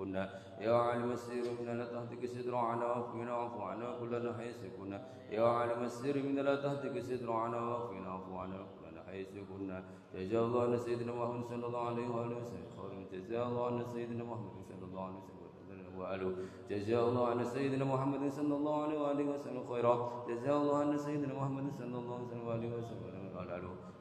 كنا يا عالم السر من لا تهتك ستر عنا وفينا واعف عنا كلنا حيث كنا يا عالم السر من لا تهتك ستر عنا وفينا واعف عنا كلنا حيث كنا جزا الله عن سيدنا محمد صلى الله عليه وآله وسلم جزا الله عن سيدنا محمد صلى الله عليه وسلم جزا الله عن سيدنا محمد صلى الله عليه وآله وسلم خيرا جزا الله عن سيدنا محمد صلى الله عليه وسلم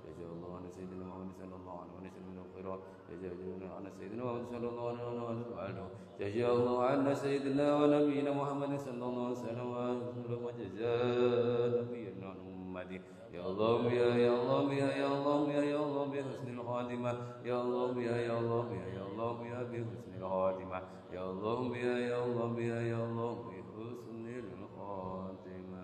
جزا الله عن سيدنا محمد صلى الله عليه وسلم خيرا جزا الله عن سيدنا محمد صلى الله عليه وسلم جزا الله عن سيدنا ونبينا محمد صلى الله عليه وسلم وجزاء نبينا محمد يا الله يا الله يا الله يا الله بحسن الخاتمة يا الله يا الله يا الله بحسن الخاتمة يا الله يا الله يا الله بحسن الخاتمة.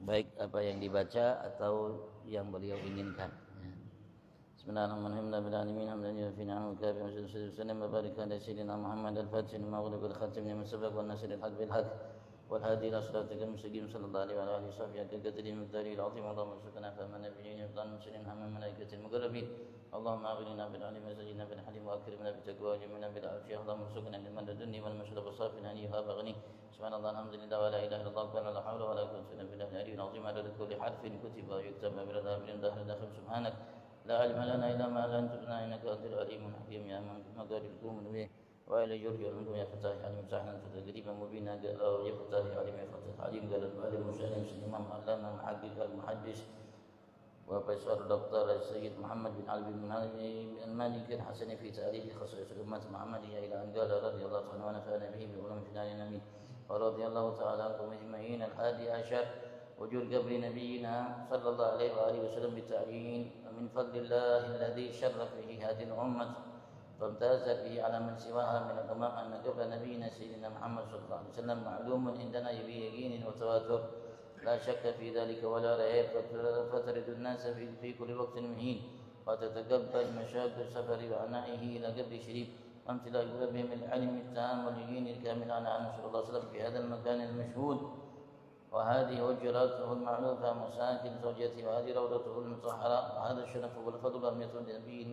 Baik apa yang dibaca atau yang beliau inginkan. Bismillahirrahmanirrahim. Alhamdulillahirabbil alamin hamdan yufi'u kafi wa sallallahu wa baraka ala sayyidina Muhammad al-Fatih lima ughliqa al-khatim lima sabaq wan nasir al-haq bil haq wal hadi ila siratikal mustaqim sallallahu alaihi wa alihi wasallam ya qadri mudari al-azim Allahumma salli ala nabiyina wa muslimin hamma malaikatil muqarrabin Allahumma aghnina bil ilmi wa zidna bil halim wa akrimna bit taqwa wa jamilna bil afiyah Allahumma suqna lil madadni wal mashrab safina wa baghni subhanallah alhamdulillah wa la ilaha illallah wa la hawla wa la quwwata illa billah al-aliyyil azim adada kulli harfin kutiba wa yuktaba bi radhabin dahr dakhil subhanak la ilma lana illa ma 'allamtana innaka antal alimul hakim ya man maqadir qum bi وإلى يرجع المنو يا فتاح عليم سحنا فتدريبا مبينا يا فتاح عليم يا فتاح عليم قال العالم المسلم الإمام علامة المحقق المحدث وبشر دكتور السيد محمد بن علي بن المالك الحسن في تاريخ خصائص الأمة المحمدية إلى أن قال رضي الله عنه ونفعنا به بعلوم في دار النبي ورضي الله تعالى عنكم أجمعين. 11 وجود قبر نبينا صلى الله عليه وآله وسلم بالتعيين ومن فضل الله الذي شرف به هذه الأمة فامتاز به على من سواها من الأمم أن قبر نبينا سيدنا محمد صلى الله عليه وسلم معلوم عندنا بيقين وتواتر لا شك في ذلك ولا ريب فترد الناس في كل وقت مهين وتتقبل مشاق السفر وعنائه إلى قبر شريف وامتلاء قلوبهم العلم التام واليقين الكامل عن صلى الله عليه وسلم في هذا المكان المشهود وهذه وجراته المعروفة مساكن زوجته وهذه روضته المطهرة وهذا الشرف والفضل لم يكن لنبي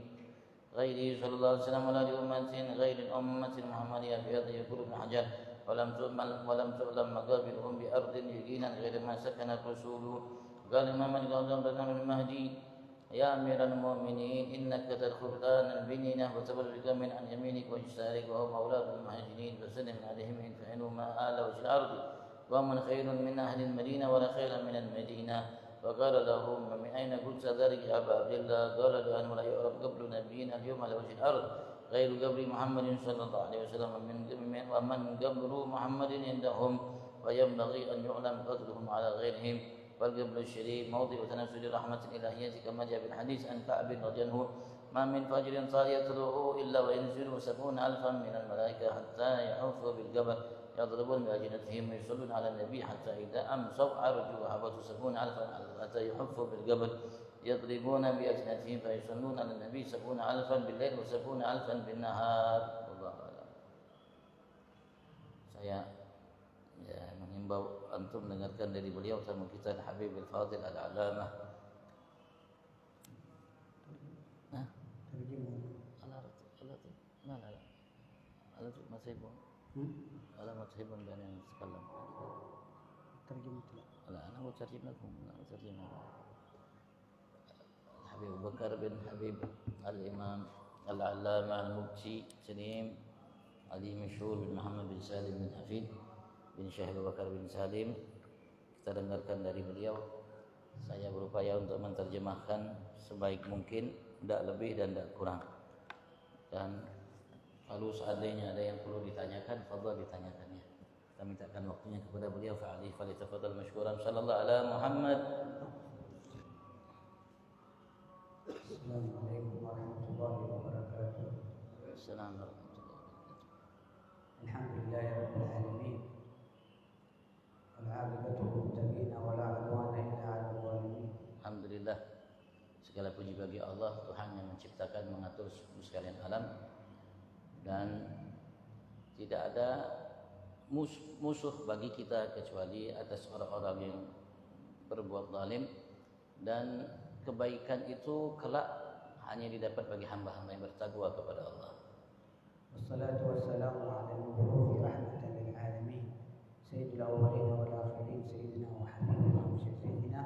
غيره صلى الله عليه وسلم ولا لأمة غير الأمة المحمدية في هذا يقول ابن حجر ولم تعلم مقابرهم بأرض يقينا غير ما سكن الرسول. قال الإمام الغزالي بن المهدي يا أمير المؤمنين إنك تدخل الآن البنينة وتبرك من عن يمينك ويسارك وهم أولاد المهاجرين فسلم عليهم إن فعلوا ما آل وجه الأرض ومن خير من أهل المدينة ولا خير من المدينة. وقال لهم من أين قلت ذلك يا أبا عبد الله؟ قال لأنه لا يعرف قبر نبينا اليوم على وجه الأرض غير قبر محمد صلى الله عليه وسلم ومن قبر محمد عندهم وينبغي أن يعلم قدرهم على غيرهم. والقبر الشريف موضع تنزل رحمة الإلهية كما جاء بالحديث عن كعب رضي الله عنه ما من فجر صار يطلعه إلا وينزل 70,000 من الملائكة حتى يحفوا بالقبر يضربون بأجنتهم ويصلون على النبي حتى إذا أمسوا عرجوا وهبطوا 70,000 حتى يحفوا بالقبر يضربون بأجنتهم فيصلون على النبي 70,000 بالليل و70,000 بالنهار. والله أعلم. Saya menghimbau antum mendengarkan dari beliau tamu kita Habib Al-Fadil Al-Alamah. Nah, alat masih على تحب بأن نتكلم ترجمت لا أنا أترجم لكم الحبيب أبو بكر بن حبيب الإمام العلامة المفتي سليم علي مشهور بن محمد بن سالم بن حفيد bin Syekh Abu Bakar bin Salim. Kita dengarkan dari beliau. Saya berupaya untuk menerjemahkan sebaik mungkin, tidak lebih dan tidak kurang. Dan kalau seandainya ada yang perlu ditanyakan, fadhal ditanyakannya. Kita mintakan waktunya kepada beliau. Fa'alih falitafadhal mashkuran. Sallallahu ala Muhammad. Assalamualaikum warahmatullahi wabarakatuh. Assalamualaikum. Alhamdulillahirabbil alamin. Wal 'aqibatu lil muttaqin wa la 'udwana illa 'alal zalimin. Alhamdulillah, segala puji bagi Allah, Tuhan yang menciptakan, mengatur seluruh sekalian alam, dan tidak ada musuh bagi kita kecuali atas orang-orang yang berbuat zalim, dan kebaikan itu kelak hanya didapat bagi hamba-hamba yang bertakwa kepada Allah. Wassalatu wassalamu ala al-mabu'uthi rahmatan lil alamin sayyidil awwalin wal akhirin sayyidina wa habibina wa syafi'ina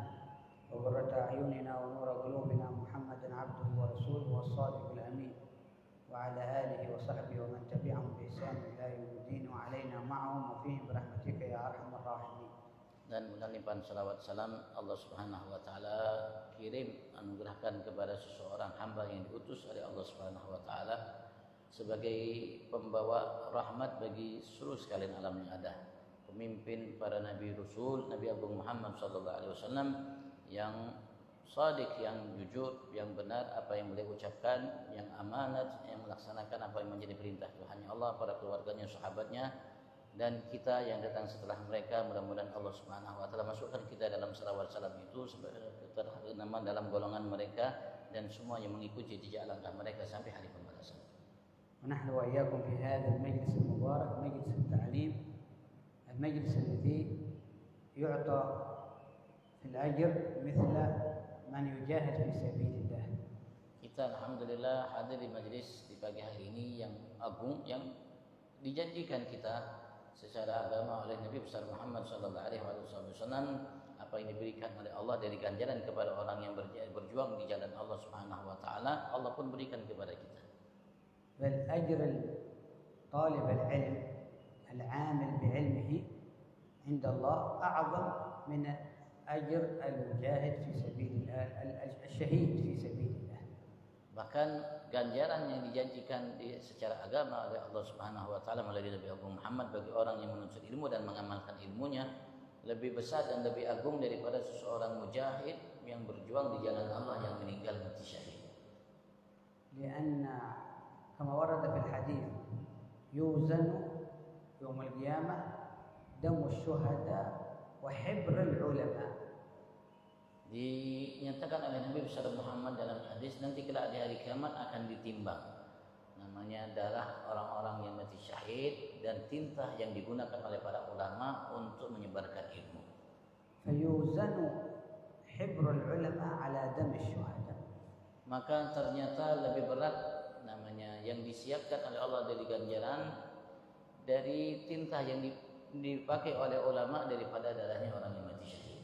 wa qurrata a'yunina wa nura qulubina Muhammadan 'abduhu wa rasuluhu was-sadiqul amin wa ala alihi wa sahbihi wa man tabi'ahum bi ihsan ila yaumiddin wa alaina ma'ahum wa fihim birahmatika ya arhamar rahimin. Dan melimpahkan salawat salam Allah Subhanahu wa taala kirim, anugerahkan kepada seseorang hamba yang diutus oleh Allah Subhanahu wa taala sebagai pembawa rahmat bagi seluruh sekalian alam yang ada, pemimpin para nabi rasul, Nabi Agung Muhammad sallallahu alaihi wasallam yang shadiq, yang jujur, yang benar apa yang beliau ucapkan, yang amanat, yang melaksanakan apa yang menjadi perintah Tuhannya Allah, para keluarganya, sahabatnya, dan kita yang datang setelah mereka. Mudah-mudahan Allah Subhanahu wa taala masukkan kita dalam salawat salam itu sebagai nama dalam golongan mereka dan semua yang mengikuti jejak langkah mereka sampai hari pembalasan. ونحن وإياكم في هذا المجلس المبارك مجلس التعليم، المجلس الذي يعطى في الأجر مثل من يجاهد في سبيل الله. Kita alhamdulillah hadir di majlis di pagi hari ini yang agung, yang dijanjikan kita secara agama oleh Nabi besar Muhammad sallallahu alaihi wasallam, apa yang diberikan oleh Allah dari ganjaran kepada orang yang berjuang di jalan Allah Subhanahu wa taala, Allah pun berikan kepada kita. بل أجر طالب العلم العامل بعلمه عند الله أعظم من أجر المجاهد في سبيل الله، الشهيد في سبيل الله. Bahkan ganjaran yang dijanjikan secara agama oleh Allah Subhanahu wa taala melalui Nabi Agung Muhammad bagi orang yang menuntut ilmu dan mengamalkan ilmunya lebih besar dan lebih agung daripada seseorang mujahid yang berjuang di jalan Allah yang meninggal mati syahid. لأن كما ورد في الحديث يوزن يوم القيامة دم الشهداء وحبر العلماء. Dinyatakan oleh Nabi besar Muhammad dalam hadis, nanti kelak di hari kiamat akan ditimbang namanya darah orang-orang yang mati syahid dan tinta yang digunakan oleh para ulama untuk menyebarkan ilmu. فيوزن حبر العلماء على دم الشهداء. Maka ternyata lebih berat namanya yang disiapkan oleh Allah dari ganjaran dari tinta yang dipakai oleh ulama daripada darahnya orang yang mati syahid.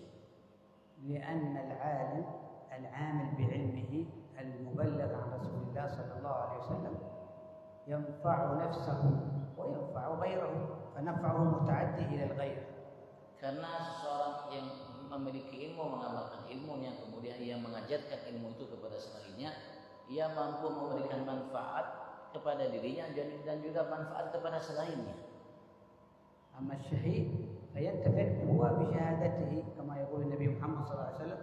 لأن العالم العامل بعلمه المبلغ عن رسول الله صلى الله عليه وسلم ينفع نفسه وينفع غيره، فنفعه متعدي إلى الغير. Karena seseorang yang memiliki ilmu, mengamalkan ilmunya, kemudian ia mengajarkan ilmu itu kepada selainnya, ia mampu memberikan manfaat kepada dirinya dan juga manfaat kepada selainnya. أما الشهيد فينتفع هو بشهادته كما يقول النبي محمد صلى الله عليه وسلم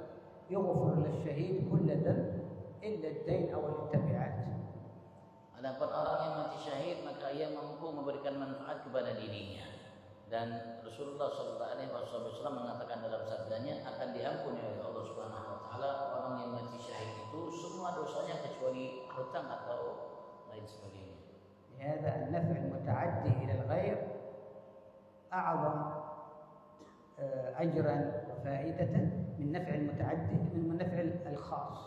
يغفر للشهيد كل ذنب إلا الدين أو التبعات. Adapun orang yang mati syahid maka ia mampu memberikan manfaat kepada dirinya, dan Rasulullah sallallahu alaihi wasallam mengatakan dalam sabdanya akan diampuni oleh Allah Subhanahu wa taala orang yang mati syahid itu semua dosanya kecuali hutang atau lain sebagainya. لهذا النفع المتعدي إلى الغير أعظم أجرا وفائدة من نفع المتعدي من نفع الخاص.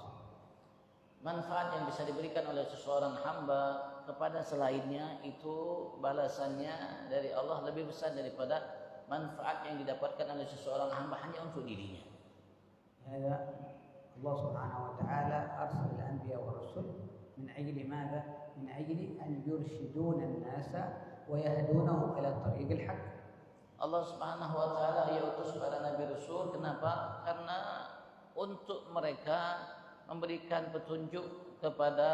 Manfaat yang bisa diberikan oleh seseorang hamba kepada selainnya itu balasannya dari Allah lebih besar daripada manfaat yang didapatkan oleh seseorang hamba hanya untuk dirinya. هذا الله سبحانه وتعالى أرسل الأنبياء والرسل من أجل ماذا؟ من أجل أن يرشدون الناس ويهدونهم إلى الطريق الحق. Allah Subhanahu wa taala ia utus para nabi rasul, kenapa? Karena untuk mereka memberikan petunjuk kepada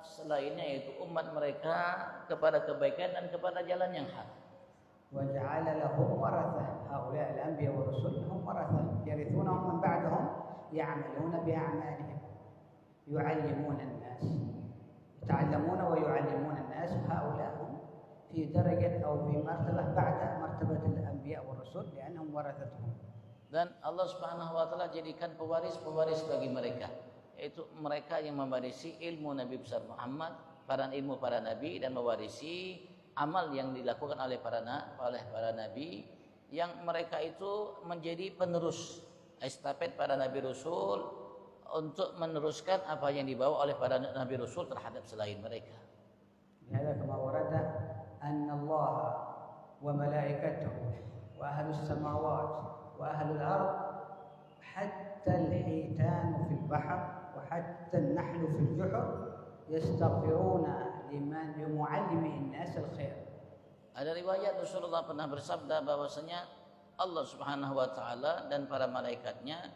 selainnya, yaitu umat mereka, kepada kebaikan dan kepada jalan yang hak. وجعل لهم ورثة، هؤلاء الأنبياء والرسل هم ورثة يرثونهم من بعدهم يعملون بأعمالهم يعلمون الناس، يتعلمون ويعلمون الناس. هؤلاء هم في درجة أو في مرتبة بعد مرتبة الأنبياء والرسل لأنهم ورثتهم. Dan Allah Subhanahu wa taala jadikan pewaris-pewaris bagi mereka, yaitu mereka yang mewarisi ilmu Nabi besar Muhammad, para ilmu para nabi, dan mewarisi amal yang dilakukan oleh para nabi, yang mereka itu menjadi penerus estafet para nabi rasul untuk meneruskan apa yang dibawa oleh para nabi rasul terhadap selain mereka. Lihat kama warada anna Allah wa malaikatahu wa ahlus samawat وأهل الأرض حتى الحيتان في البحر وحتى النحل في الجحر يستغفرون لمعلم الناس الخير. Ada riwayat Rasulullah pernah bersabda bahwasanya Allah Subhanahu wa taala dan para malaikatnya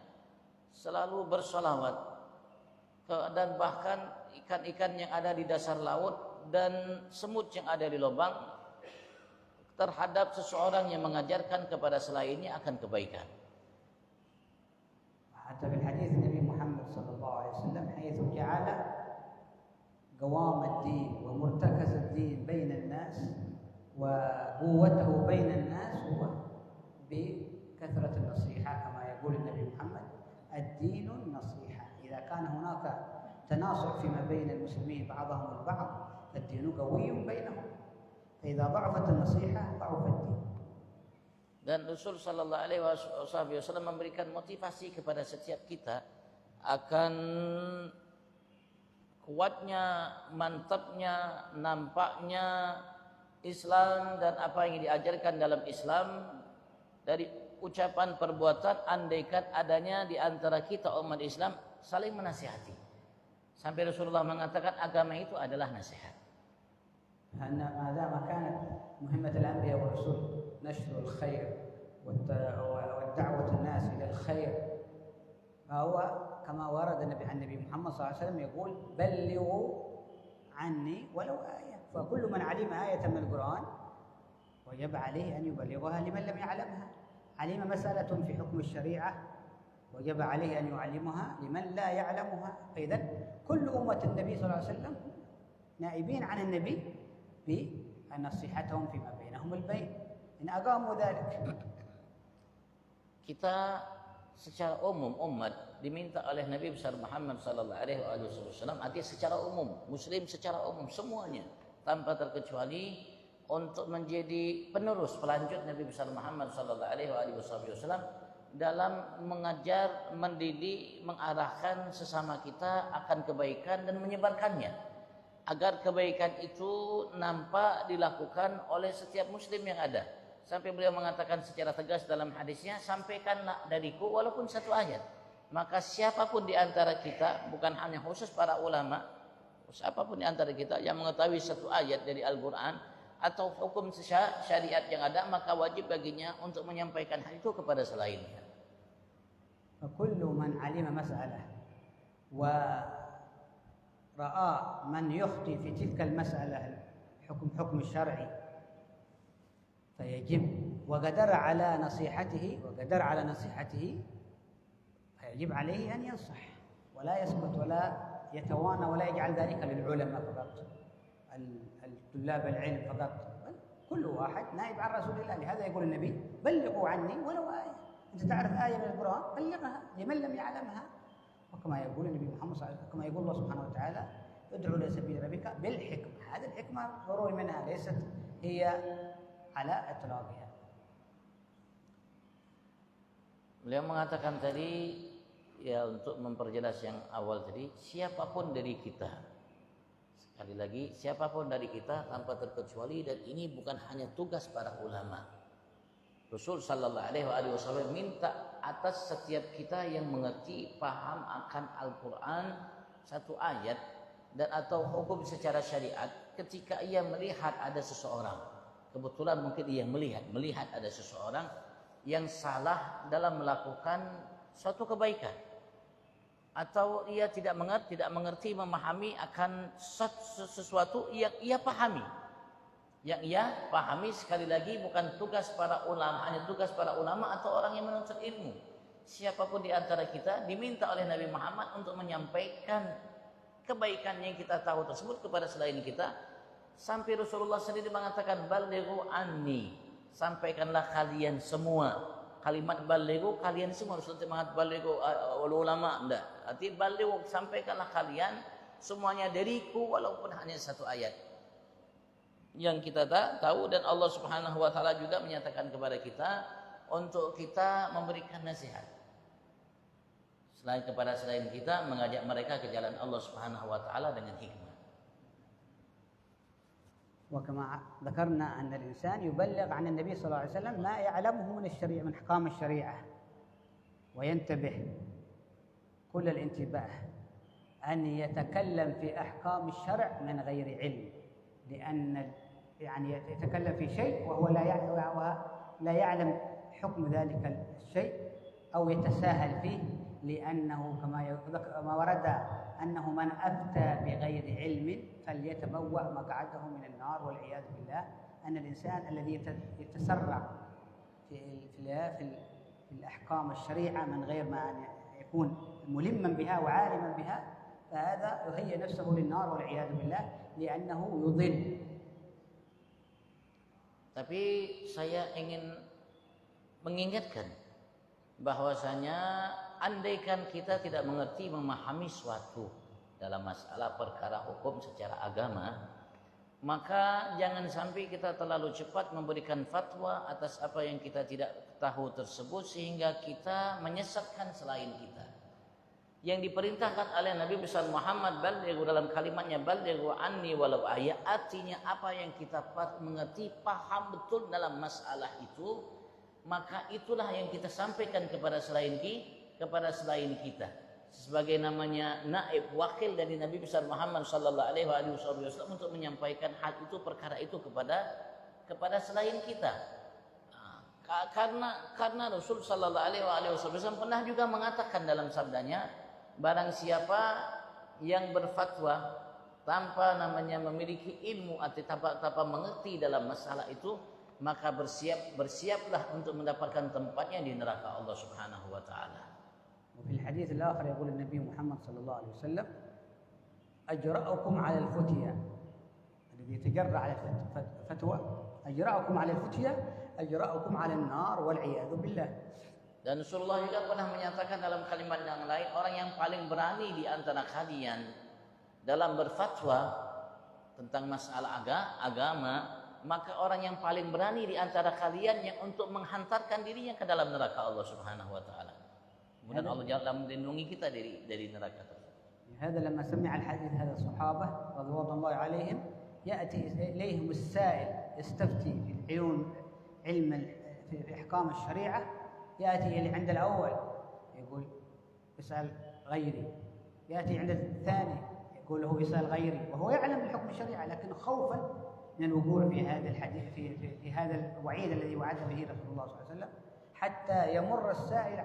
selalu bersolawat, dan bahkan ikan-ikan yang ada di dasar laut dan semut yang ada di lubang terhadap seseorang yang mengajarkan kepada selainnya akan kebaikan. Hatta bil hadis Nabi Muhammad sallallahu alaihi wasallam حيث جعل قوام الدين ومرتكز الدين بين الناس وقوته بين الناس هو بكثرة النصيحة كما يقول النبي محمد الدين النصيحة. إذا كان هناك تناصح فيما بين المسلمين بعضهم البعض فالدين قوي بينهم. إذا ضعفت النصيحة ضعف الدين. Dan Rasul sallallahu alaihi wasallam memberikan motivasi kepada setiap kita akan kuatnya, mantapnya, nampaknya Islam dan apa yang diajarkan dalam Islam dari ucapan perbuatan, andaikan adanya di antara kita umat Islam saling menasihati. Sampai Rasulullah mengatakan agama itu adalah nasihat. أن ما دام كانت مهمة الأنبياء والرسل نشر الخير والدعوة الناس إلى الخير، فهو كما ورد عن النبي محمد صلى الله عليه وسلم يقول بلغوا عني ولو آية. فكل من علم آية من القرآن وجب عليه أن يبلغها لمن لم يعلمها. علم مسألة في حكم الشريعة وجب عليه أن يعلمها لمن لا يعلمها. فإذا كل أمة النبي صلى الله عليه وسلم نائبين عن النبي بنصيحتهم فيما بينهم البين إن أقاموا ذلك. Kita secara umum umat diminta oleh Nabi besar Muhammad sallallahu alaihi wasallam, artinya secara umum, muslim secara umum semuanya tanpa terkecuali untuk menjadi penerus pelanjut Nabi besar Muhammad sallallahu alaihi wasallam dalam mengajar, mendidik, mengarahkan sesama kita akan kebaikan dan menyebarkannya, agar kebaikan itu nampak dilakukan oleh setiap muslim yang ada. Sampai beliau mengatakan secara tegas dalam hadisnya, sampaikanlah dariku walaupun satu ayat. Maka siapapun di antara kita, bukan hanya khusus para ulama, siapapun di antara kita yang mengetahui satu ayat dari Al-Quran atau hukum syariat yang ada, maka wajib baginya untuk menyampaikan hal itu kepada selainnya. Kullu man alima mas'alah wa رأى من يخطي في تلك المسألة حكم الشرعي فيجب وقدر على نصيحته فيجب عليه أن ينصح ولا يسكت ولا يتوانى ولا يجعل ذلك للعلماء فقط الطلاب العلم فقط. كل واحد نائب عن رسول الله. لهذا يقول النبي بلغوا عني ولو آية. أنت تعرف آية من القرآن بلغها لمن لم يعلمها. وكما يقول النبي محمد صلى الله عليه وسلم، كما يقول الله سبحانه وتعالى ادعو إلى سبيل ربك بالحكمة. هذه الحكمة ضروري منها، ليست هي على إطلاقها. Beliau mengatakan tadi, ya, untuk memperjelas yang awal tadi, siapapun dari kita, sekali lagi siapapun dari kita tanpa terkecuali, dan ini bukan hanya tugas para ulama. Rasul sallallahu alaihi wasallam minta atas setiap kita yang mengerti, paham akan Al-Quran satu ayat dan atau hukum secara syariat, ketika ia melihat ada seseorang, kebetulan mungkin ia melihat ada seseorang yang salah dalam melakukan suatu kebaikan, atau ia tidak mengerti, memahami akan sesuatu yang ia pahami. Yang ia pahami, sekali lagi bukan tugas para ulama, hanya tugas para ulama atau orang yang menuntut ilmu. Siapapun di antara kita diminta oleh Nabi Muhammad untuk menyampaikan kebaikan yang kita tahu tersebut kepada selain kita, sampai Rasulullah sendiri mengatakan balighu anni, sampaikanlah kalian semua. Kalimat balighu kalian semua, harus semangat balighu ulama enggak. Arti balighu sampaikanlah kalian semuanya dariku walaupun hanya satu ayat. Yang kita tahu, dan Allah Subhanahu wa taala juga menyatakan kepada kita untuk kita memberikan nasihat. Selain kita mengajak mereka ke jalan Allah Subhanahu wa taala dengan hikmah. وكما ذكرنا أن الإنسان يبلغ عن النبي صلى الله عليه وسلم ما يعلمه من الشريعة، من أحكام الشريعة، وينتبه كل الانتباه أن يتكلم في أحكام الشرع من غير علم، لأن يعني يتكلم في شيء وهو لا يعلم حكم ذلك الشيء أو يتساهل فيه، لأنه كما ورد أنه من أفتى بغير علم فليتبوأ مقعده من النار والعياذ بالله. أن الإنسان الذي يتسرع في الأحكام الشريعة من غير ما أن يكون ملما بها وعالما بها، فهذا يهيئ نفسه للنار والعياذ بالله لأنه يضل. Tapi saya ingin mengingatkan bahwasanya andaikan kita tidak mengerti, memahami suatu dalam masalah perkara hukum secara agama, maka jangan sampai kita terlalu cepat memberikan fatwa atas apa yang kita tidak tahu tersebut sehingga kita menyesatkan selain kita. Yang diperintahkan oleh Nabi besar Muhammad balighu, dalam kalimatnya balighu anni walau ayat, artinya apa yang kita mengerti, paham betul dalam masalah itu, maka itulah yang kita sampaikan kepada selain kita sebagai namanya naib wakil dari Nabi besar Muhammad sallallahu alaihi wasallam untuk menyampaikan hal itu, perkara itu kepada selain kita. Karena Rasul sallallahu alaihi wasallam pernah juga mengatakan dalam sabdanya, barang siapa yang berfatwa tanpa namanya memiliki ilmu atau tanpa mengerti dalam masalah itu, maka bersiaplah untuk mendapatkan tempatnya di neraka Allah Subhanahu wa taala. وفي الحديث الآخر يقول النبي محمد صلى الله عليه وسلم أجرأكم على الفتية، الذي يتجرأ على الفتوى أجرأكم على الفتية أجرأكم على النار والعياذ بالله. Dan Rasulullah juga pernah menyatakan dalam kalimat yang lain, orang yang paling berani di antara kalian dalam berfatwa tentang masalah agama, maka orang yang paling berani di antara kalian yang untuk menghantarkan dirinya ke dalam neraka Allah Subhanahu wa taala. Kemudian Allah Jalla melindungi kita dari neraka tersebut. هذا لما سمع الحديث هذا الصحابة رضوان الله عليهم يأتي إليهم السائل يستفتي في علم في أحكام الشريعة، يأتي عند الأول يقول اسأل غيري، يأتي عند الثاني يقول له اسأل غيري، وهو يعلم الحكم الشريعة لكن خوفا من الوقوع في هذا الحديث في هذا الوعيد الذي وعد به رسول الله صلى الله عليه وسلم، حتى يمر السائل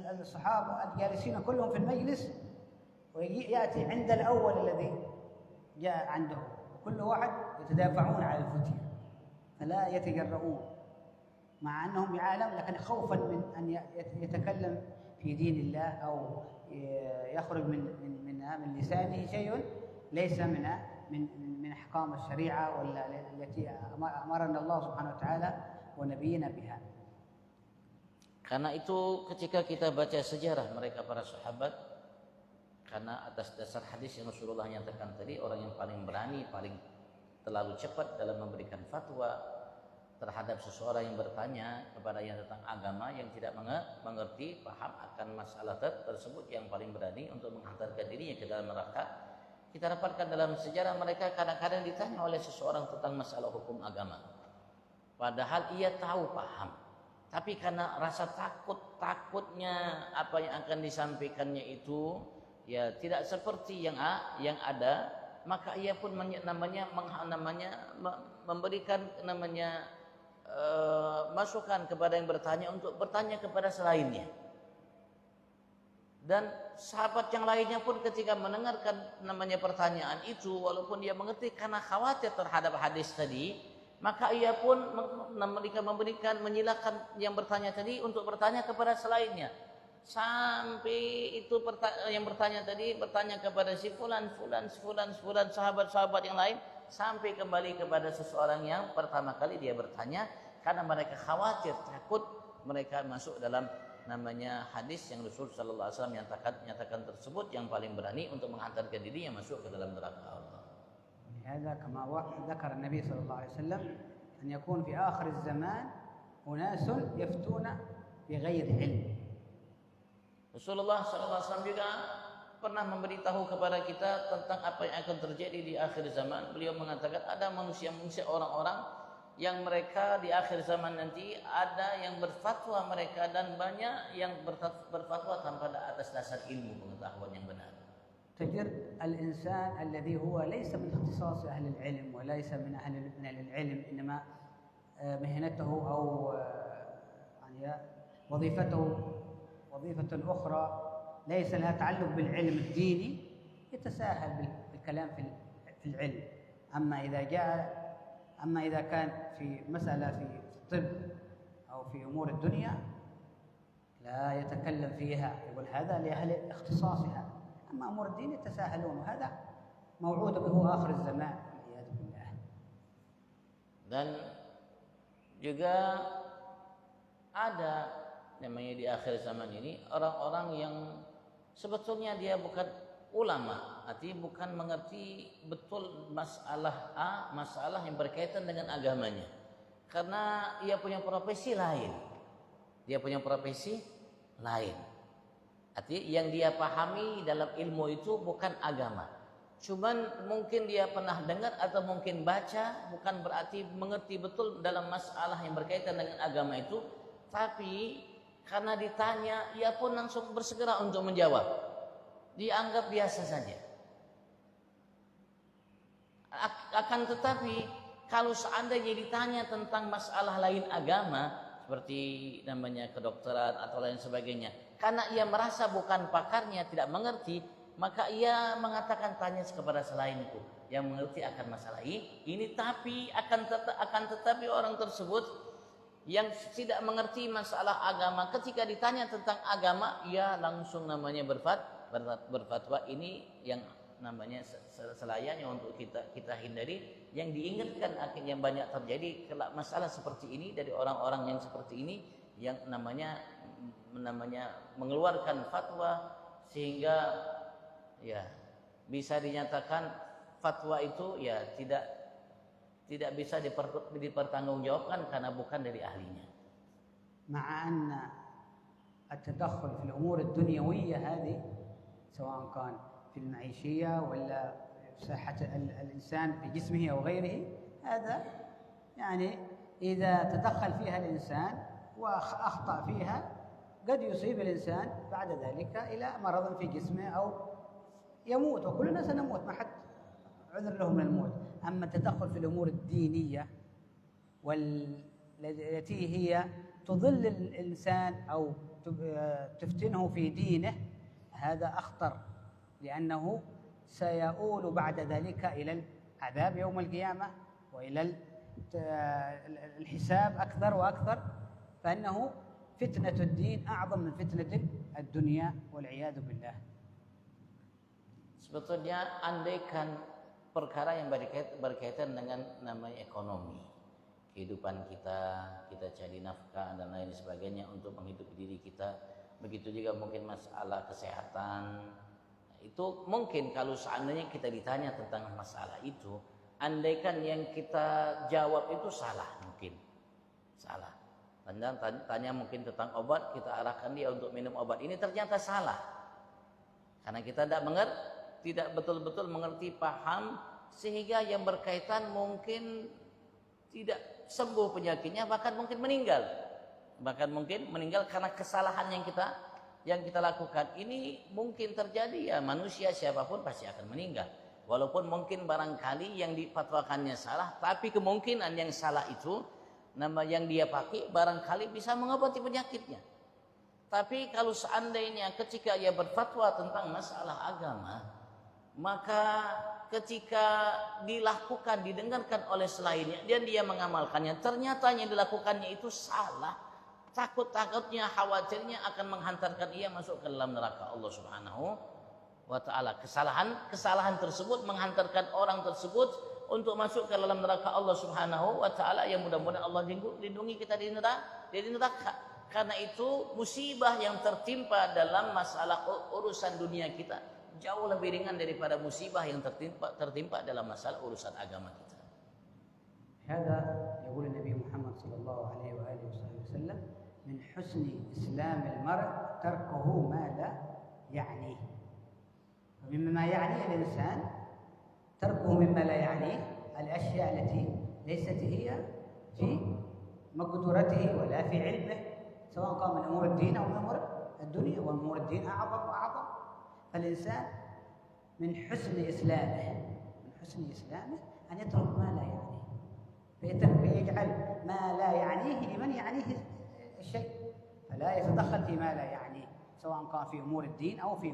على الصحابة الجالسين كلهم في المجلس ويأتي عند الأول الذي جاء عنده، وكل واحد يتدافعون على الفتية فلا يتجرؤون مع أنهم يعلم، لكن خوفا من أن يتكلم في دين الله أو يخرج من لسانه شيء ليس من أحكام الشريعة التي أمرنا الله سبحانه وتعالى ونبينا بها. Karena itu ketika kita baca sejarah mereka para sahabat, karena atas dasar hadis yang Rasulullah nyatakan tadi, orang yang paling berani, paling terlalu cepat dalam memberikan fatwa terhadap seseorang yang bertanya kepadanya tentang agama yang tidak mengerti, paham akan masalah tersebut, yang paling berani untuk menghantarkan dirinya ke dalam neraka. Kita dapatkan dalam sejarah mereka kadang-kadang ditanya oleh seseorang tentang masalah hukum agama, padahal ia tahu, paham, tapi karena rasa takutnya apa yang akan disampaikannya itu ya tidak seperti yang ada, maka ia pun memberikan masukan kepada yang bertanya untuk bertanya kepada selainnya. Dan sahabat yang lainnya pun ketika mendengarkan pertanyaan itu, walaupun dia mengerti karena khawatir terhadap hadis tadi, maka ia pun menyilakan yang bertanya tadi untuk bertanya kepada selainnya. sampai itu yang bertanya tadi bertanya kepada si fulan sahabat-sahabat yang lain, sampai kembali kepada seseorang yang pertama kali dia bertanya, karena mereka khawatir, takut mereka masuk dalam namanya hadis yang Rasul sallallahu alaihi wasallam nyatakan tersebut, yang paling berani untuk menghantarkan dirinya masuk ke dalam neraka Allah. هذا كما ذكر النبي صلى الله عليه وسلم أن يكون في آخر الزمان أناس يفتون بغير علم. Rasulullah SAW juga pernah memberitahu kepada kita tentang apa yang akan terjadi di akhir zaman. Beliau mengatakan ada manusia-manusia, orang-orang yang mereka di akhir zaman nanti ada yang berfatwa mereka, dan banyak yang berfatwa tanpa atas dasar ilmu pengetahuan yang benar. تجد الإنسان الذي هو ليس من اختصاص أهل العلم وليس من أهل العلم، إنما مهنته أو يعني وظيفة أخرى ليس لها تعلق بالعلم الديني، يتساهل بالكلام في العلم. أما إذا كان في مسألة في الطب أو في أمور الدنيا لا يتكلم فيها، يقول هذا لأهل اختصاصها. أما أمور الدين يتساهلون، وهذا موعود به آخر الزمان والعياذ بالله. Dan juga ada namanya di akhir zaman ini orang-orang yang sebetulnya dia bukan ulama, artinya bukan mengerti betul masalah masalah yang berkaitan dengan agamanya, karena ia punya profesi lain. Artinya yang dia pahami dalam ilmu itu bukan agama. Cuman mungkin dia pernah dengar atau mungkin baca, bukan berarti mengerti betul dalam masalah yang berkaitan dengan agama itu. Tapi karena ditanya, ia pun langsung bersegera untuk menjawab. Dianggap biasa saja. Akan tetapi kalau seandainya ditanya tentang masalah lain agama, seperti namanya kedokteran atau lain sebagainya, karena ia merasa bukan pakarnya, tidak mengerti, maka ia mengatakan tanya kepada selainku yang mengerti akan masalah ini. Tapi akan tetapi orang tersebut yang tidak mengerti masalah agama, ketika ditanya tentang agama, ia langsung namanya berfatwa. Ini yang namanya selayaknya untuk kita hindari. Yang diingatkan akhirnya banyak terjadi masalah seperti ini dari orang-orang yang seperti ini, yang namanya mengeluarkan fatwa sehingga ya bisa dinyatakan fatwa itu ya tidak bisa dipertanggungjawabkan karena bukan dari ahlinya. مع أن التدخل في الأمور الدنيوية هذه سواء كان في المعيشية ولا في صحة الإنسان في جسمه أو غيره، هذا يعني إذا تدخل فيها الإنسان وأخطأ فيها قد يصيب الإنسان بعد ذلك إلى مرض في جسمه أو يموت، وكلنا سنموت، ما حد عذر له من الموت. أما التدخل في الأمور الدينية والتي هي تضل الإنسان أو تفتنه في دينه، هذا أخطر، لأنه سيؤول بعد ذلك إلى العذاب يوم القيامة وإلى الحساب أكثر وأكثر، فإنه فتنة الدين أعظم من فتنة الدنيا والعياذ بالله. Sebetulnya andaikan perkara yang berkaitan dengan namanya ekonomi, kehidupan kita cari nafkah dan lain sebagainya untuk menghidupi diri kita, begitu juga mungkin masalah kesehatan, itu mungkin kalau seandainya kita ditanya tentang masalah itu, andaikan yang kita jawab itu salah, mungkin salah. Tanya mungkin tentang obat, kita arahkan dia untuk minum obat ini, ternyata salah karena kita tidak betul-betul mengerti, paham, sehingga yang berkaitan mungkin tidak sembuh penyakitnya, bahkan mungkin meninggal karena kesalahan yang kita lakukan. Ini mungkin terjadi, ya manusia siapapun pasti akan meninggal, walaupun mungkin barangkali yang dipatwakannya salah, tapi kemungkinan yang salah itu nama yang dia pakai barangkali bisa mengobati penyakitnya. Tapi kalau seandainya ketika ia berfatwa tentang masalah agama, maka ketika didengarkan oleh selainnya dan dia mengamalkannya, ternyata yang dilakukannya itu salah, takut-takutnya, khawatirnya akan menghantarkan ia masuk ke dalam neraka Allah Subhanahu wa taala. Kesalahan tersebut menghantarkan orang tersebut untuk masuk ke dalam neraka Allah Subhanahu wa taala, yang mudah-mudahan Allah lindungi kita di neraka. Karena itu musibah yang tertimpa dalam masalah urusan dunia kita jauh lebih ringan daripada musibah yang tertimpa dalam masalah urusan agama kita. هذا يقول النبي محمد صلى الله عليه وآله وصحبه وسلم من حسن إسلام المرء تركه ما لا يعنيه. ومما يعنيه الإنسان تركه مما لا يعنيه الأشياء التي ليست هي في مقدرته ولا في علمه، سواء كان من أمور الدين أو من أمور الدنيا، وأمور الدين أعظم وأعظم. فالإنسان من حسن إسلامه أن يترك ما لا يعنيه، فيجعل ما لا يعنيه لمن يعنيه الشيء، فلا يتدخل فيما لا يعنيه سواء كان في أمور الدين أو في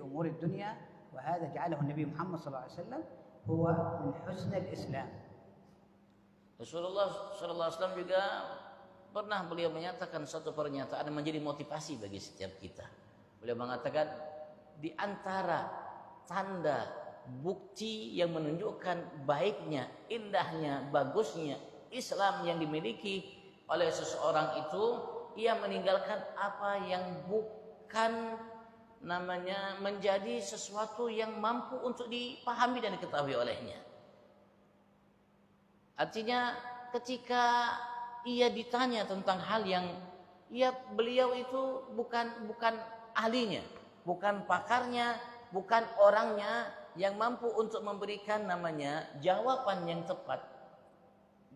أمور الدنيا. وهذا جعله النبي محمد صلى الله عليه وسلم هو من حسن الإسلام. Rasulullah sallallahu alaihi wasallam juga pernah beliau menyatakan satu pernyataan yang menjadi motivasi bagi setiap kita. Beliau mengatakan di antara tanda bukti yang menunjukkan baiknya, indahnya, bagusnya Islam yang dimiliki oleh seseorang itu, ia meninggalkan apa yang bukan namanya menjadi sesuatu yang mampu untuk dipahami dan diketahui olehnya. Artinya ketika ia ditanya tentang hal yang beliau itu bukan ahlinya, bukan pakarnya, bukan orangnya yang mampu untuk memberikan namanya jawaban yang tepat,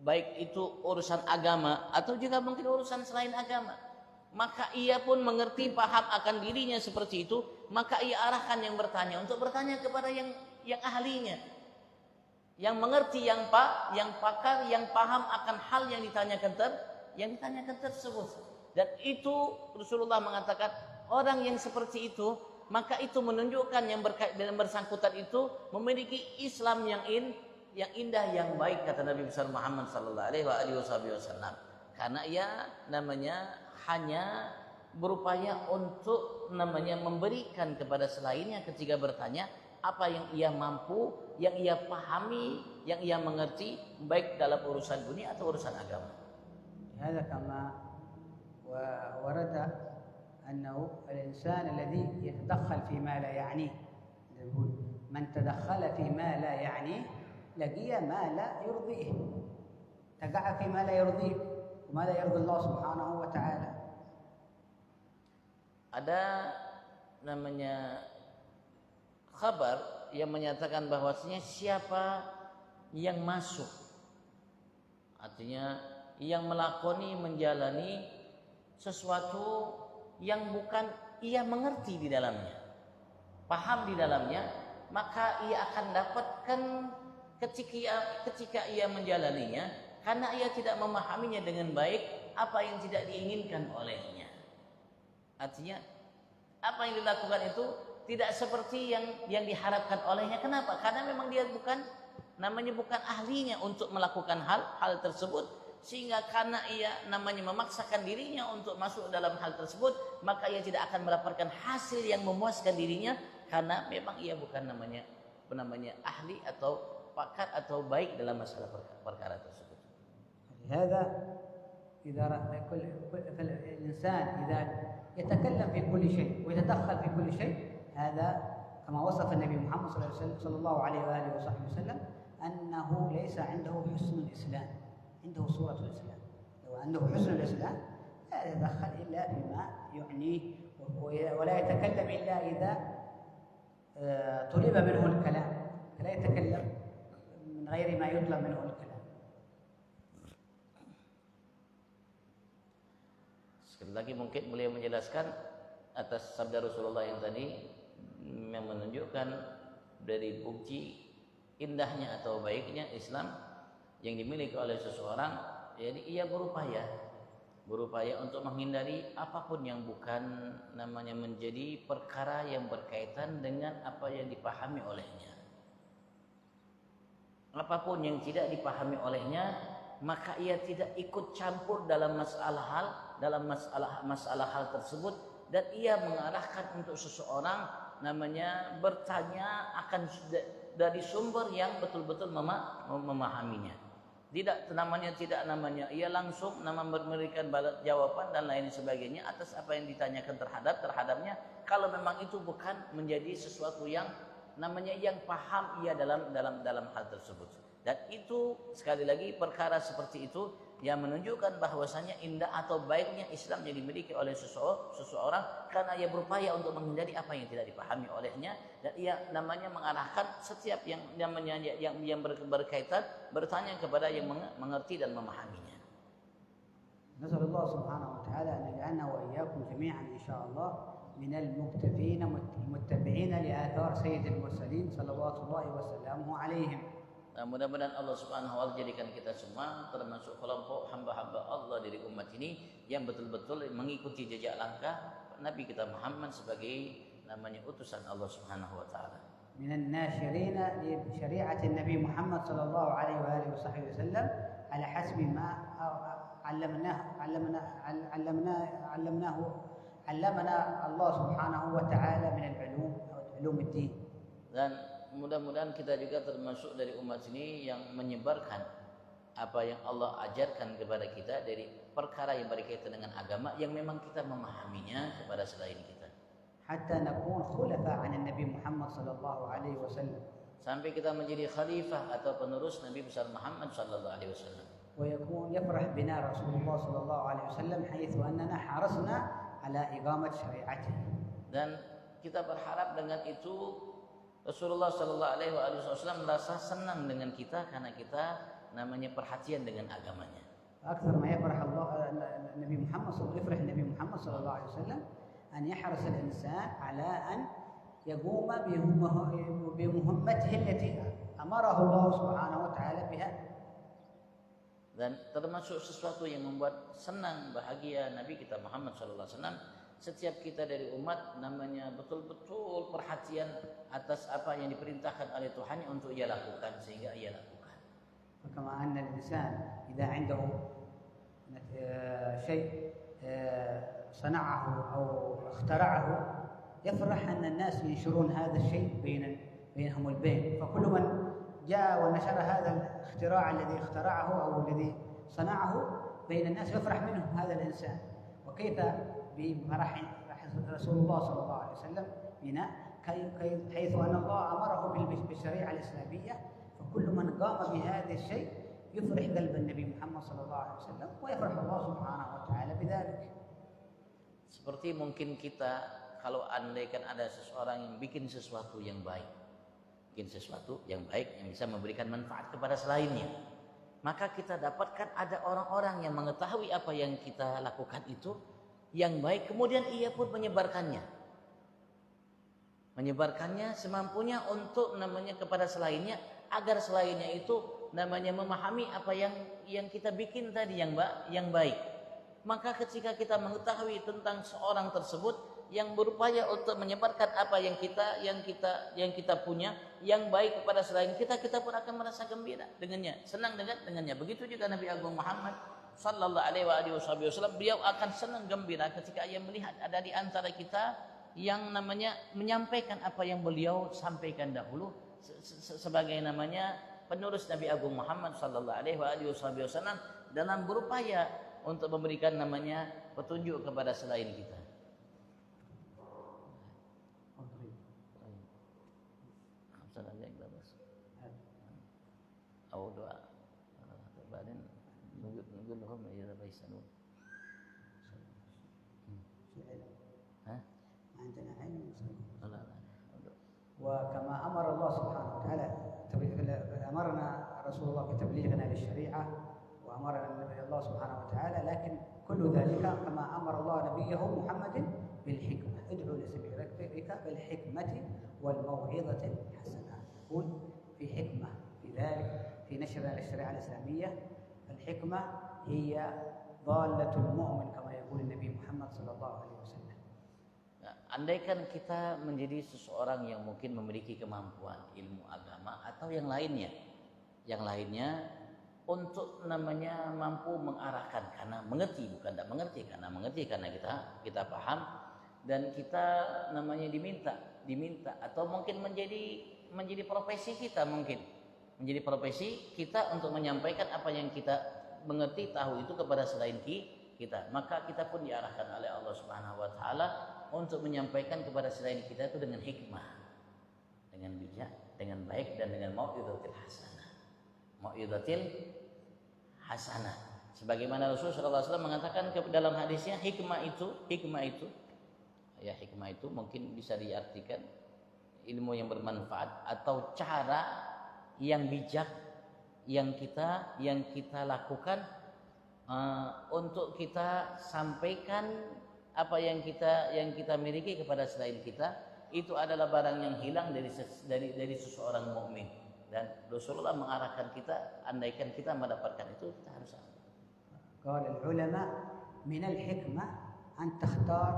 baik itu urusan agama atau juga mungkin urusan selain agama, maka ia pun mengerti, paham akan dirinya seperti itu, maka ia arahkan yang bertanya untuk bertanya kepada yang ahlinya, yang mengerti, yang pakar, yang paham akan hal yang ditanyakan tersebut. Dan itu Rasulullah mengatakan orang yang seperti itu, maka itu menunjukkan yang bersangkutan itu memiliki Islam yang indah, yang baik, kata Nabi besar Muhammad sallallahu alaihi wasallam. Karena ia namanya hanya berupaya untuk namanya memberikan kepada selainnya ketika bertanya apa yang ia mampu, yang ia pahami, yang ia mengerti, baik dalam urusan dunia atau urusan agama. Hada kama ورد أنه الإنسان الذي يتدخل فيما لا يعنيه، يقول من تدخل فيما لا يعنيه لقي ما لا يرضيه، تقع فيما لا يرضيه وما لا يرضي الله سبحانه وتعالى. Ada namanya kabar yang menyatakan bahwasanya siapa yang masuk, artinya yang melakoni, menjalani sesuatu yang bukan ia mengerti di dalamnya, paham di dalamnya, maka ia akan dapatkan ketika ia menjalaninya, karena ia tidak memahaminya dengan baik, apa yang tidak diinginkan olehnya. Artinya apa yang dilakukan itu tidak seperti yang diharapkan olehnya. Kenapa? Karena memang dia bukan ahlinya untuk melakukan hal tersebut, sehingga karena ia namanya memaksakan dirinya untuk masuk dalam hal tersebut, maka ia tidak akan mendapatkan hasil yang memuaskan dirinya, karena memang ia bukan namanya ahli atau pakar atau baik dalam masalah perkara tersebut. هذا إذا الإنسان إذا يتكلم في كل شيء ويتدخل في كل شيء، هذا كما وصف النبي محمد صلى الله عليه وآله وصحبه وسلم أنه ليس عنده حسن الإسلام، عنده صورة الإسلام. لو عنده حسن الإسلام لا يتدخل إلا فيما يعنيه، ولا يتكلم إلا إذا طلب منه الكلام، فلا يتكلم من غير ما يطلب منه الكلام. Sekali lagi mungkin beliau menjelaskan atas sabda Rasulullah yang tadi yang menunjukkan dari bukti indahnya atau baiknya Islam yang dimiliki oleh seseorang. Jadi ia berupaya untuk menghindari apapun yang bukan namanya menjadi perkara yang berkaitan dengan apa yang dipahami olehnya. Apapun yang tidak dipahami olehnya, maka ia tidak ikut campur dalam dalam masalah hal tersebut, dan ia mengarahkan untuk seseorang namanya bertanya akan dari sumber yang betul-betul memahaminya. Tidak namanya ia langsung memberikan jawaban dan lain sebagainya atas apa yang ditanyakan terhadapnya, kalau memang itu bukan menjadi sesuatu yang namanya yang paham ia dalam hal tersebut. Dan itu sekali lagi perkara seperti itu yang menunjukkan bahwasanya indah atau baiknya Islam yang dimiliki oleh seseorang karena ia berupaya untuk menghindari apa yang tidak dipahami olehnya, dan ia namanya mengarahkan setiap yang namanya yang berkaitan bertanya kepada yang mengerti dan memahaminya. نسأل الله سبحانه وتعالى أن يجعلنا وإياكم جميعا إن شاء الله من المقتدين المتبعين لآثار سيد المرسلين صلوات الله وسلامه عليهم. Nah, mudah-mudahan Allah Subhanahu wa taala jadikan kita semua termasuk kelompok hamba-hamba Allah dari umat ini yang betul-betul mengikuti jejak langkah Nabi kita Muhammad sebagai namanya utusan Allah Subhanahu wa taala. من الناشرين لشريعة النبي محمد صلى الله عليه وآله وصحبه وسلم على حسب ما علمنا الله سبحانه وتعالى من العلوم علوم الدين. Dan mudah-mudahan kita juga termasuk dari umat ini yang menyebarkan apa yang Allah ajarkan kepada kita dari perkara yang berkaitan dengan agama yang memang kita memahaminya kepada selain kita. Hatta nakun khulafa 'an Nabi Muhammad sallallahu alaihi wasallam. Sampai kita menjadi khalifah atau penerus Nabi besar Muhammad sallallahu alaihi wasallam. Wa yakun yafrah bina Rasulullah sallallahu alaihi wasallam haitsu annana harasna ala iqamat syari'atihi. Dan kita berharap dengan itu Rasulullah Sallallahu Alaihi Wasallam merasa senang dengan kita karena kita namanya perhatian dengan agamanya. أكثر ما يفرح الله النبي محمد يفرح النبي محمد صلى الله عليه وسلم أن يحرص الإنسان على أن يقوم بمهمته التي أمره الله سبحانه وتعالى بها. Dan termasuk sesuatu yang membuat senang bahagia Nabi kita Muhammad Sallallahu Alaihi Wasallam, setiap kita dari umat namanya betul-betul perhatian atas apa yang diperintahkan oleh Tuhan untuk ia lakukan sehingga ia lakukan. كما أن الإنسان إذا عنده شيء صنعه أو اخترعه يفرح أن الناس ينشرون هذا الشيء بينهم البين، فكل من جاء ونشر هذا الاختراع الذي اخترعه أو الذي صنعه بين الناس يفرح منه هذا الإنسان. وكيف بفرح رسول الله صلى الله عليه وسلم بنا حيث أن الله أمره بالشريعة الإسلامية، فكل من قام بهذا الشيء يفرح قلب النبي محمد صلى الله عليه وسلم ويفرح الله سبحانه وتعالى بذلك. Seperti mungkin kita kalau andaikan ada seseorang yang bikin sesuatu yang baik, yang bisa memberikan manfaat kepada selainnya, maka kita dapatkan ada orang-orang yang mengetahui apa yang kita lakukan itu yang baik, kemudian ia pun menyebarkannya semampunya untuk namanya kepada selainnya, agar selainnya itu namanya memahami apa yang kita bikin tadi yang baik. Maka ketika kita mengetahui tentang seorang tersebut yang berupaya untuk menyebarkan apa yang kita punya yang baik kepada selain kita pun akan merasa gembira dengannya, senang dengannya. Begitu juga Nabi Agung Muhammad Sallallahu Alaihi Wasallam, beliau akan senang gembira ketika ia melihat ada di antara kita yang namanya menyampaikan apa yang beliau sampaikan dahulu sebagai namanya penerus Nabi Agung Muhammad Sallallahu Alaihi Wasallam dalam berupaya untuk memberikan namanya petunjuk kepada selain kita. أو دعاء بعدين نقول لهم إذا بيسألون. ها؟ عندنا علم لا. وكما أمر الله سبحانه وتعالى أمرنا رسول الله بتبليغنا للشريعة وأمرنا الله سبحانه وتعالى، لكن كل ذلك كما أمر الله نبيه محمد بالحكمة. ادعو لسبيل ربك بالحكمة والموعظة الحسنة. نقول في حكمة في ذلك في نشر الشريعة الإسلامية. الحكمة هي ضالة المؤمن كما يقول النبي محمد صلى الله عليه وسلم. Andaikan kita menjadi seseorang yang mungkin memiliki kemampuan ilmu agama atau yang lainnya untuk namanya mampu mengarahkan, karena mengerti, bukan tidak mengerti, karena mengerti, karena kita paham dan kita namanya diminta atau mungkin menjadi profesi kita, mungkin menjadi profesi kita untuk menyampaikan apa yang kita mengerti, tahu itu kepada selain kita. Maka kita pun diarahkan oleh Allah Subhanahu wa taala untuk menyampaikan kepada selain kita itu dengan hikmah, dengan bijak, dengan baik, dan dengan mau'izatil hasanah. Mau'izatil hasanah. Sebagaimana Rasulullah SAW mengatakan dalam hadisnya, hikmah itu mungkin bisa diartikan ilmu yang bermanfaat atau cara yang bijak yang kita lakukan untuk kita sampaikan apa yang kita miliki kepada selain kita. Itu adalah barang yang hilang dari seseorang mukmin, dan Rasulullah mengarahkan kita, andaikan kita mendapatkan itu, kita harus ambil. قال العلماء من الحكمة أن تختار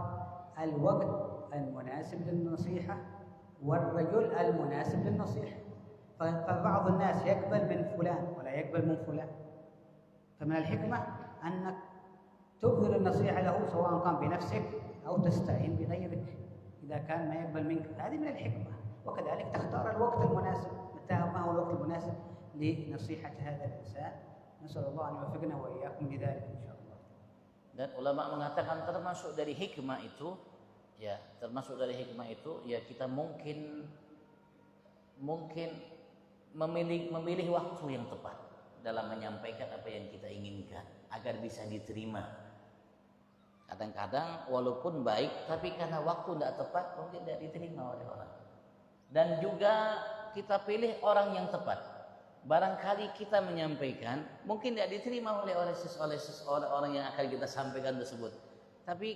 الوقت المناسب للنصيحة والرجل المناسب للنصيحة. فبعض الناس يقبل من فلان ولا يقبل من فلان، فمن الحكمة أنك تظهر النصيحة له سواء كان بنفسك أو تستعين بغيرك إذا كان ما يقبل منك. هذه من الحكمة. وكذلك تختار الوقت المناسب، متى ما هو الوقت المناسب لنصيحة هذا الإنسان. نسأل الله أن يوفقنا وإياكم لذلك إن شاء الله. Dan ulama mengatakan termasuk dari hikmah itu ya kita mungkin memilih waktu yang tepat dalam menyampaikan apa yang kita inginkan agar bisa diterima. Kadang-kadang walaupun baik, tapi karena waktu tidak tepat mungkin tidak diterima oleh orang. Dan juga kita pilih orang yang tepat. Barangkali kita menyampaikan mungkin tidak diterima oleh orang yang akan kita sampaikan tersebut. Tapi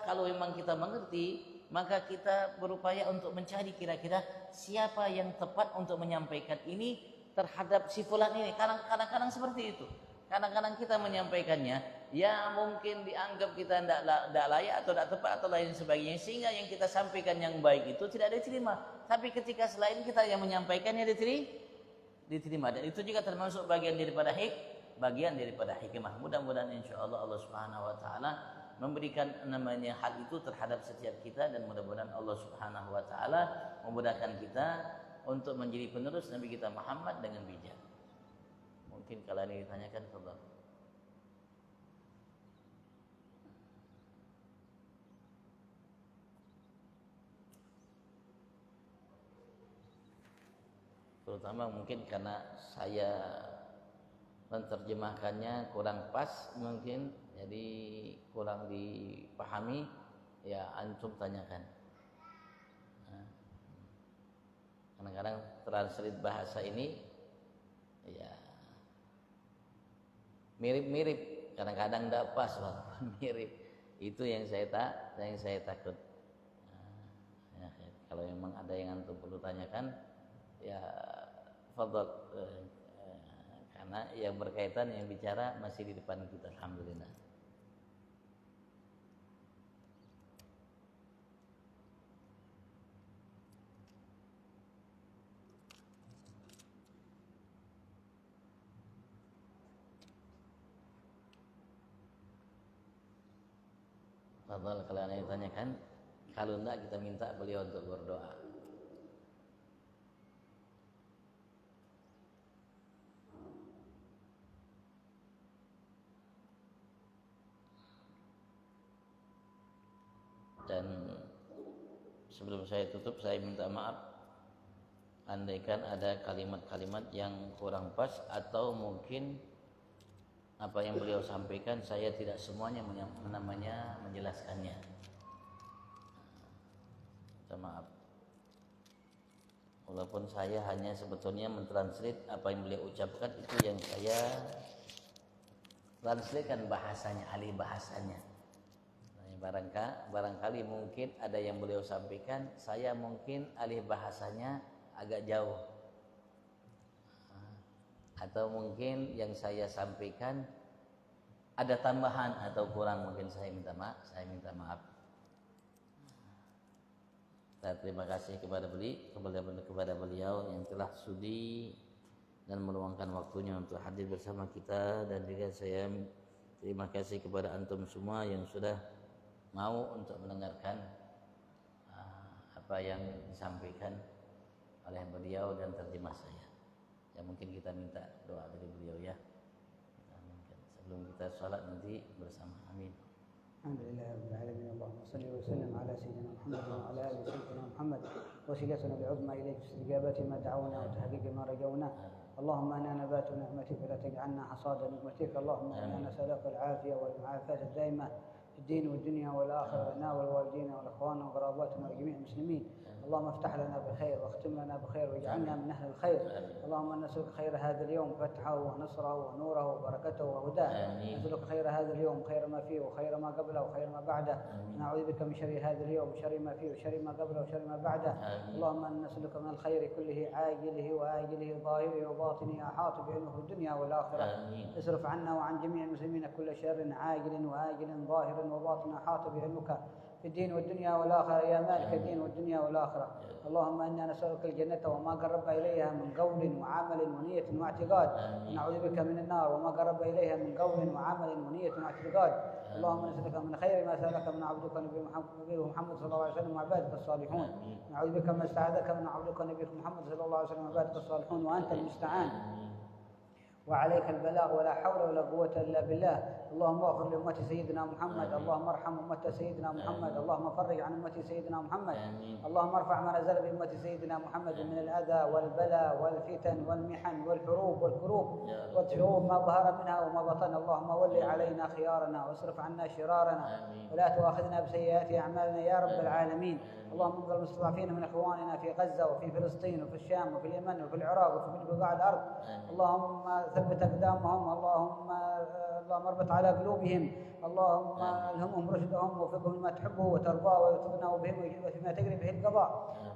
kalau memang kita mengerti, maka kita berupaya untuk mencari kira-kira siapa yang tepat untuk menyampaikan ini terhadap si fulan ini. Kadang-kadang seperti itu. Kadang-kadang kita menyampaikannya, ya mungkin dianggap kita tidak layak atau tidak tepat atau lain sebagainya, sehingga yang kita sampaikan yang baik itu tidak diterima. Tapi ketika selain kita yang menyampaikannya diterima, dan itu juga termasuk bagian daripada hikmah. Mudah-mudahan insyaallah Allah Subhanahu wa taala memberikan namanya hal itu terhadap setiap kita, dan mudah-mudahan Allah Subhanahu wa taala memudahkan kita untuk menjadi penerus Nabi kita Muhammad dengan bijak. Mungkin kalau ini ditanyakan, tafadhal. Terutama mungkin karena saya menerjemahkannya kurang pas mungkin, jadi kurang dipahami, ya antum tanyakan. Kadang-kadang translate bahasa ini ya mirip-mirip, kadang-kadang tidak pas walaupun mirip. Itu yang saya takut. Ya, kalau memang ada yang antum perlu tanyakan, ya fadhal, karena yang berkaitan, yang bicara masih di depan kita, alhamdulillah. Fadhal, kalau ada yang tanyakan, kalau enggak kita minta beliau untuk berdoa. Dan sebelum saya tutup, saya minta maaf andaikan ada kalimat-kalimat yang kurang pas atau mungkin apa yang beliau sampaikan saya tidak semuanya menjelaskannya. Minta maaf. Walaupun saya hanya sebetulnya mentranslate apa yang beliau ucapkan, itu yang saya translatekan bahasanya, alih bahasanya. Barangkali mungkin ada yang beliau sampaikan, saya mungkin alih bahasanya agak jauh, atau mungkin yang saya sampaikan ada tambahan atau kurang, mungkin saya minta maaf. Terima kasih kepada beliau yang telah sudi dan meluangkan waktunya untuk hadir bersama kita, dan juga saya terima kasih kepada antum semua yang sudah mau untuk mendengarkan apa yang disampaikan oleh beliau dan terjemah saya. Ya mungkin kita minta doa dari beliau ya. Sebelum kita sholat nanti bersama. Amin. Alhamdulillah rabbil alamin. Allahumma salli wa sallim ala sayyidina Muhammad wa ala ali sayyidina Muhammad wasilatuna bi'uzma ilayka istijabati ma da'awna wa tahqiqi ma rajawna. اللهم انا نبات نعمتك فلا تجعلنا حصاد نقمتك. اللهم انا نسالك العافيه والمعافاه الدائمه في الدين والدنيا والاخره لنا ولوالدينا والاخوان وقراباتنا وجميع المسلمين. اللهم افتح لنا بخير واختم لنا بخير واجعلنا من اهل الخير. اللهم نسالك خير هذا اليوم فتحه ونصره ونوره وبركته وهداه. نسالك خير هذا اليوم خير ما فيه وخير ما قبله وخير ما بعده. نعوذ بك من شر هذا اليوم وشر ما فيه وشر ما قبله وشر ما بعده. اللهم نسالك من الخير كله عاجله واجله ظاهره وباطنه احاط بعلمه في الدنيا والاخره. اصرف عنا وعن جميع المسلمين كل شر عاجل واجل ظاهر وباطن احاط بعلمك في الدين والدنيا والآخرة يا مالك الدين والدنيا والآخرة. اللهم إنا نسألك الجنة وما قرب إليها من قول وعمل ونية واعتقاد. نعوذ بك من النار وما قرب إليها من قول وعمل ونية واعتقاد. اللهم نسألك من خير ما سألك من عبدك نبي محمد صلى الله عليه وسلم وعبادك الصالحون. نعوذ بك من استعاذك من عبدك نبي محمد صلى الله عليه وسلم وعبادك الصالحون وأنت المستعان وعليك البلاغ ولا حول ولا قوة إلا بالله. اللهم اغفر لأمة سيدنا محمد. اللهم ارحم أمة سيدنا محمد. اللهم فرج عن أمة سيدنا محمد. اللهم ارفع ما نزل بأمة سيدنا محمد من الأذى والبلاء والفتن والمحن والحروب والكروب والشرور ما ظهر منها وما بطن. اللهم ول علينا خيارنا واصرف عنا شرارنا ولا تؤاخذنا بسيئات أعمالنا يا رب العالمين. اللهم انصر المستضعفين من إخواننا في غزة وفي فلسطين وفي الشام وفي اليمن وفي العراق وفي بقاع الأرض. اللهم ثبت أقدامهم. اللهم اربط على قلوبهم. اللهم الهمهم رشدهم ووفقهم لما تحبه وترضاه ويطلبنا بهم وفيما تجري به القضاء.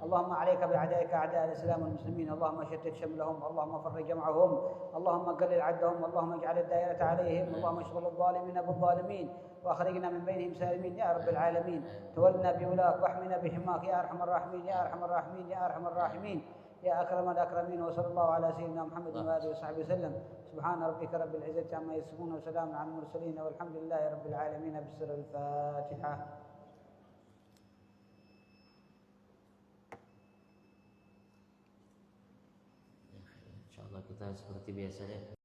اللهم عليك بأعدائك أعداء الإسلام والمسلمين. اللهم شتت شملهم. اللهم فرج جمعهم. اللهم قلل عدهم. اللهم اجعل الدائرة عليهم. اللهم اشغل الظالمين بالظالمين واخرجنا من بينهم سالمين يا رب العالمين. تولنا بولاك واحمنا بحماك يا ارحم الراحمين يا ارحم الراحمين يا ارحم الراحمين يا اكرم الاكرمين. وصلى الله على سيدنا محمد واله وصحبه وسلم. سبحان ربك رب العزة عما يصفون وسلام على المرسلين والحمد لله رب العالمين. بسر الفاتحة. Insyaallah kita seperti biasa ya.